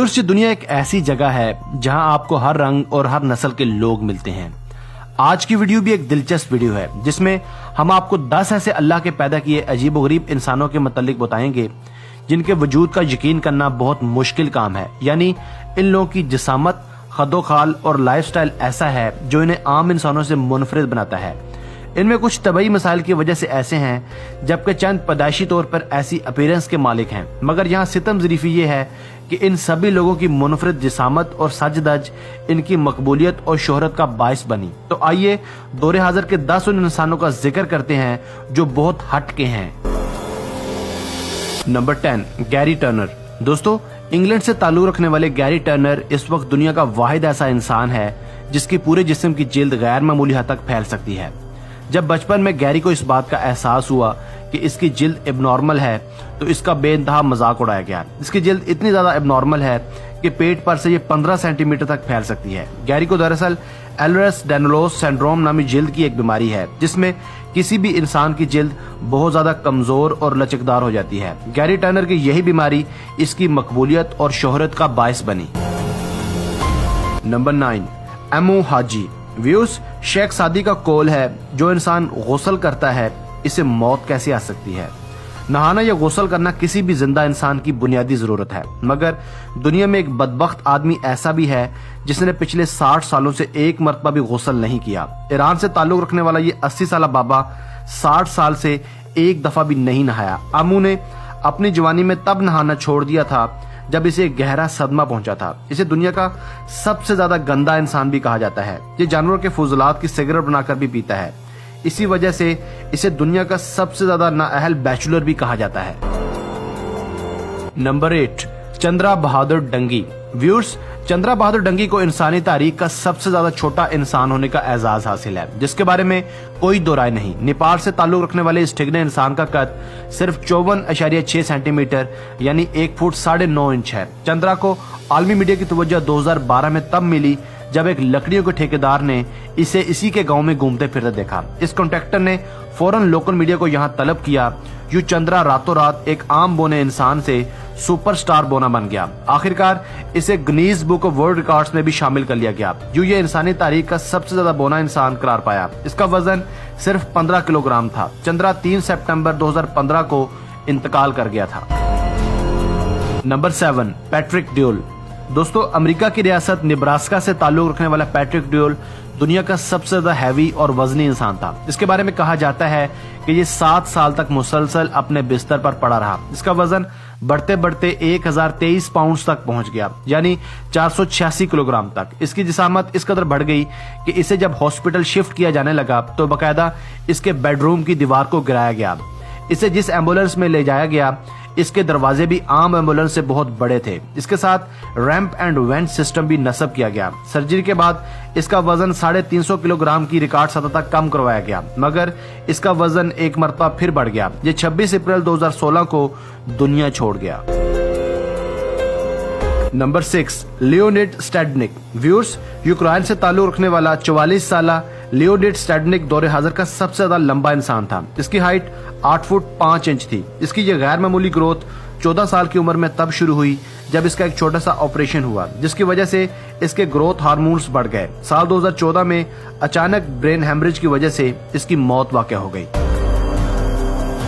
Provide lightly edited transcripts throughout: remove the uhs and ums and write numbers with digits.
Viewers, ये दुनिया एक ऐसी जगह है जहां आपको हर रंग और हर नस्ल के लोग मिलते हैं। आज की वीडियो भी एक दिलचस्प वीडियो है जिसमें हम आपको 10 ऐसे अल्लाह के पैदा किए अजीबोगरीब इंसानों के मुतालिक बताएंगे जिनके वजूद का यकीन करना बहुत मुश्किल काम है। यानी इन लोगों की जिसामत, खदोखाल और लाइफस्टाइल ऐसा है जो इन्हें आम इंसानों से मुनफरिद बनाता है। इनमें कुछ तबई मसाइल की वजह से ऐसे हैं, जबकि चंद पैदाइशी तौर पर ऐसी अपीयरेंस के मालिक हैं। मगर यहाँ सितम ज़रीफ़ी ये है कि इन सभी लोगों की मुनफरिद जिसामत और सजदज इनकी मकबूलियत और शोहरत का बाइस बनी। तो आइए दौरे हाजिर के 10 उन इंसानों का जिक्र करते हैं जो बहुत हट के हैं। Number 10, Gary Turner. दोस्तों, इंग्लैंड से ताल्लुक रखने वाले गैरी टर्नर इस वक्त दुनिया का वाहिद ऐसा इंसान है जिसकी पूरे जिस्म की जिल्द गैर मामूली हद तक फैल सकती है। जब बचपन में गैरी को इस बात का एहसास हुआ कि इसकी जिल्द एबनॉर्मल है तो इसका बेइंतहा मजाक उड़ाया गया। इसकी जिल्द इतनी ज्यादा एबनॉर्मल है कि पेट पर से ये 15 सेंटीमीटर तक फैल सकती है। गैरी को दरअसल एलरेस-डैनुलोस सिंड्रोम नामी जिल्द की एक बीमारी है जिसमें किसी भी इंसान की जिल्द बहुत ज्यादा कमजोर और लचकदार हो जाती है। गैरी टर्नर की यही बीमारी इसकी मकबूलियत और शोहरत का बाइस बनी। नंबर 9, एमो हाजी। व्यूअर्स, शेख सादी का कौल है जो इंसान गुस्ल करता है इसे मौत कैसे आ सकती है। नहाना या गुस्ल करना किसी भी जिंदा इंसान की बुनियादी जरूरत है, मगर दुनिया में एक बदबख्त आदमी ऐसा भी है जिसने पिछले 60 सालों से एक मरतबा भी गुस्ल नहीं किया। ईरान से ताल्लुक रखने वाला ये 80 साला बाबा 60 साल से एक दफा भी नहीं नहाया। आमू ने अपनी जवानी में तब नहाना छोड़ दिया था जब इसे गहरा सदमा पहुंचा था। इसे दुनिया का सबसे ज्यादा गंदा इंसान भी कहा जाता है। ये जानवरों के फुजलात की सिगरेट बनाकर भी पीता है। इसी वजह से इसे दुनिया का सबसे ज्यादा नाअहल बैचलर भी कहा जाता है। नंबर 8, चंद्रा बहादुर डंगी। व्यूअर्स, चंद्रा बहादुर डंगी को इंसानी तारीख का सबसे ज्यादा छोटा इंसान होने का एजाज हासिल है जिसके बारे में कोई दो राय नहीं। नेपाल से ताल्लुक रखने वाले इस ठिगने इंसान का कद सिर्फ 54.6 सेंटीमीटर यानी 1 फुट 9.5 इंच है। चंद्रा को आलमी मीडिया की तवज्जो 2012 में तब मिली जब एक लकड़ियों के ठेकेदार ने इसे इसी के गांव में घूमते फिरते देखा। इस कॉन्ट्रैक्टर ने फौरन लोकल मीडिया को यहां तलब किया। यूं चंद्रा रातों रात एक आम बोने इंसान से सुपरस्टार बोना बन गया। आखिरकार इसे Guinness book of world records में भी शामिल कर लिया गया। यूं ये इंसानी तारीख का सबसे ज्यादा बोना इंसान करार पाया। इसका वजन सिर्फ 15 किलोग्राम था। चंद्रा 3 सितंबर 2015 को इंतकाल कर गया था। Number 7, Patrick dual. दोस्तों, अमेरिका की रियासत निब्रास्का से ताल्लुक रखने वाला पैट्रिक ड्यूल दुनिया का सबसे ज्यादा हैवी और वजनी इंसान था। इसके बारे में कहा जाता है कि ये 7 साल तक मुसलसल अपने बिस्तर पर पड़ा रहा। इसका वजन बढ़ते बढ़ते 1023 पाउंड तक पहुंच गया, यानी 486 किलोग्राम तक। इसकी जिसामत इस कदर बढ़ गई कि इसे जब हॉस्पिटल शिफ्ट किया जाने लगा तो बाकायदा इसके बेडरूम की दीवार को गिराया गया। इसे जिस एम्बुलेंस में ले जाया गया इसके दरवाजे भी आम एम्बुलेंस से बहुत बड़े थे। इसके साथ रैंप एंड वेंट सिस्टम भी नस्ब किया गया। सर्जरी के बाद इसका वजन 350 किलोग्राम की रिकॉर्ड सतह तक कम करवाया गया, मगर इसका वजन एक मरतबा फिर बढ़ गया। ये 26 अप्रैल 2016 को दुनिया छोड़ गया। Number 6, Leonid Stadnyk. Viewers, Ukraine से ताल्लुक रखने वाला 44 साला लियोनिड स्टेडनिक दौरे हाजिर का सबसे ज्यादा लंबा इंसान था। इसकी हाइट 8 फुट 5 इंच थी। इसकी ये गैर मामूली ग्रोथ 14 साल की उम्र में तब शुरू हुई जब इसका एक छोटा सा ऑपरेशन हुआ जिसकी वजह से इसके ग्रोथ हार्मोन्स बढ़ गए। साल 2014 में अचानक ब्रेन हेमरेज की वजह से इसकी मौत वाक़या हो गई।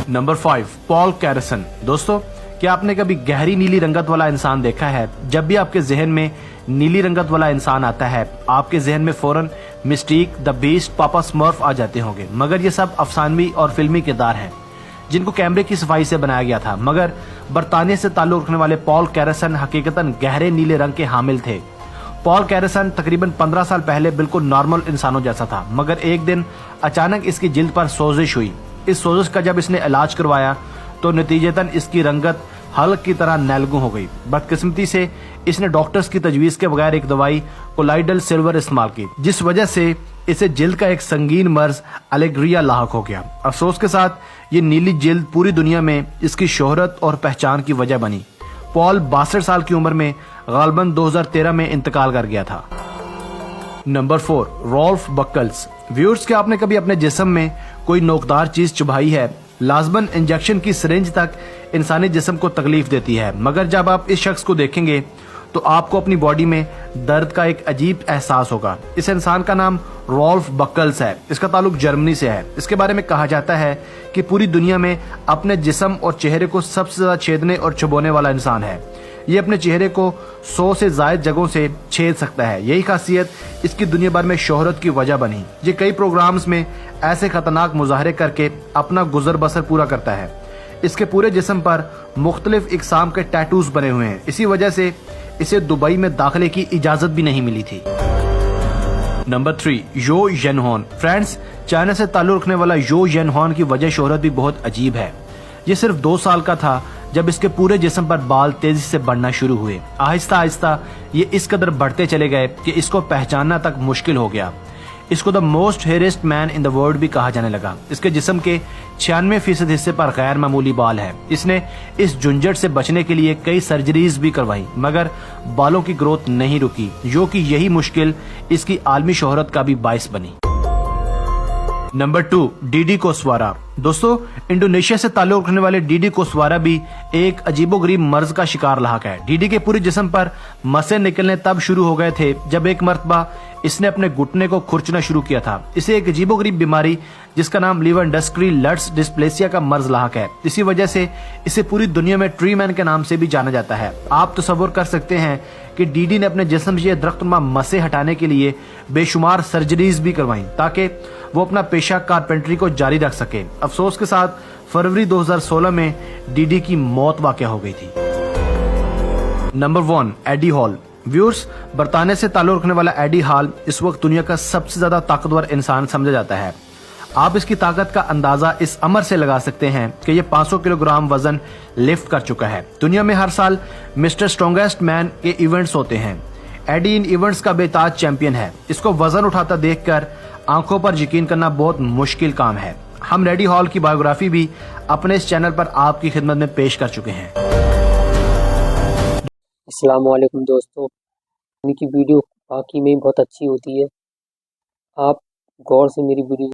Number 5, Paul Karason. दोस्तों, क्या आपने कभी गहरी नीली रंगत वाला इंसान देखा है? जब भी आपके जहन में नीली रंगत वाला इंसान आता है आपके जहन में फौरन मिस्टीक, द बीस्ट, पापा स्मर्फ आ जाते होंगे, मगर ये सब अफसानवी और फिल्मी किरदार हैं जिनको कैमरे की सफाई से बनाया गया था। मगर बरतानिया से ताल्लुक रखने वाले पॉल कैरसन हकीकतन गहरे नीले रंग के हामिल थे। पॉल कैरसन तकरीबन 15 साल पहले बिल्कुल नॉर्मल इंसानों जैसा था, मगर एक दिन अचानक इसकी जिल्द पर सोजिश हुई। इस सोजिश का जब इसने इलाज करवाया तो नतीजतन इसकी रंगत हल्क की तरह नैलगू हो गई। बदकिस्मती से इसने डॉक्टर्स की तजवीज के बगैर एक दवाई कोलाइडल सिल्वर इस्तेमाल की जिस वजह से इसे जिल्द का एक संगीन मर्ज एलेग्रिया लाहक हो गया। अफसोस के साथ ये नीली जिल्द पूरी दुनिया में इसकी शोहरत और पहचान की वजह बनी। पॉल 62 साल की उम्र में गालबन 2013 में इंतकाल कर गया था। Number 4, Rolf buckles. व्यूअर्स, क्या आपने कभी अपने जिस्म में कोई नोकदार चीज चुभाई है? लाजमन इंजेक्शन की सिरिंज तक इंसानी जिस्म को तकलीफ देती है, मगर जब आप इस शख्स को देखेंगे तो आपको अपनी बॉडी में दर्द का एक अजीब एहसास होगा। इस इंसान का नाम रॉल्फ बकल्स है। इसका ताल्लुक जर्मनी से है। इसके बारे में कहा जाता है कि पूरी दुनिया में अपने जिस्म और चेहरे को सबसे ज्यादा छेदने और चुभोने वाला इंसान है। ये अपने चेहरे को 100 से ज्यादा जगहों से छेद सकता है। यही खासियत इसकी दुनिया भर में शोहरत की वजह बनी। ये कई प्रोग्राम्स में ऐसे खतरनाक मुजाहरे करके अपना गुजर बसर पूरा करता है। इसके पूरे जिस्म पर मुख्तलिफ इकसाम के टैटूज बने हुए हैं। इसी वजह से इसे दुबई में दाखिले की इजाजत भी नहीं मिली थी। नंबर 3, यो येनहॉन। फ्रेंड्स, चाइना से ताल्लुक रखने वाला यो येनहॉन की वजह शोहरत भी बहुत अजीब है। ये सिर्फ 2 साल का था जब इसके पूरे जिस्म पर बाल तेजी से बढ़ना शुरू हुए। आहिस्ता आहिस्ता ये इस कदर बढ़ते चले गए कि इसको पहचानना तक मुश्किल हो गया। इसको the most hairiest man in the world भी कहा जाने लगा। इसके जिस्म के 96% हिस्से पर गैर मामूली बाल है। इसने इस झुंझट से बचने के लिए कई सर्जरीज भी करवाई, मगर बालों की ग्रोथ नहीं रुकी, जो कि यही मुश्किल इसकी आलमी शोहरत का भी बाइस बनी। Number 2, Didi Koswara. दोस्तों, इंडोनेशिया से ताल्लुक रखने वाले डीडी कोस्वारा भी एक अजीबोगरीब मर्ज का शिकार लाक है। डीडी के पूरे जिस्म पर मसें निकलने तब शुरू हो गए थे जब एक मर्तबा इसने अपने घुटने को खुरचना शुरू किया था। इसे एक अजीबोगरीब बीमारी जिसका नाम लीवेंडस्की लट्स डिस्प्लेसिया का मर्ज लाक है। इसी वजह से इसे पूरी दुनिया में ट्री मैन के नाम से भी जाना जाता है। आप तसव्वुर कर सकते हैं कि डीडी ने अपने जिस्म से दरख्तनुमा मसें हटाने के लिए बेशुमार सर्जरीज भी करवाई ताकि वो अपना पेशा कारपेंटरी को जारी रख सके। अफसोस के साथ फरवरी 2016 में डीडी की मौत वाक़या हो गई थी। Number 1, AD hall. व्यूअर्स, बरतानिया से ताल्लुक रखने वाला एडी हॉल इस वक्त दुनिया का सबसे ज्यादा ताकतवर इंसान समझा जाता है। आप इसकी ताकत का अंदाजा इस अमर से लगा सकते हैं कि ये 500 किलोग्राम वजन लिफ्ट कर चुका है। दुनिया में हर साल मिस्टर स्ट्रॉन्गेस्ट मैन के इवेंट्स होते हैं। एडी इन इवेंट्स का बेताज चैंपियन है। इसको वजन उठाता देखकर आंखों पर यकीन करना बहुत मुश्किल काम है। हम एडी हॉल की बायोग्राफी भी अपने इस चैनल पर आपकी खिदमत में पेश कर चुके हैं। अस्सलाम वालेकुम दोस्तों, इनकी वीडियो वाकई में बहुत अच्छी होती है। आप गौर से मेरी वीडियो